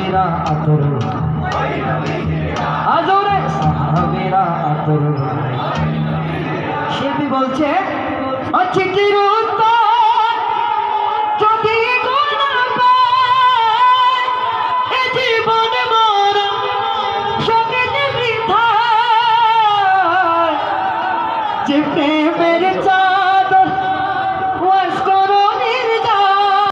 সাহাবেরা আতর আজরে সাহাবেরা আতর শিল্পী বলছে চিঠির উত্তর যদি জীবন মরা সঙ্গীত বৃথা যে প্রেমের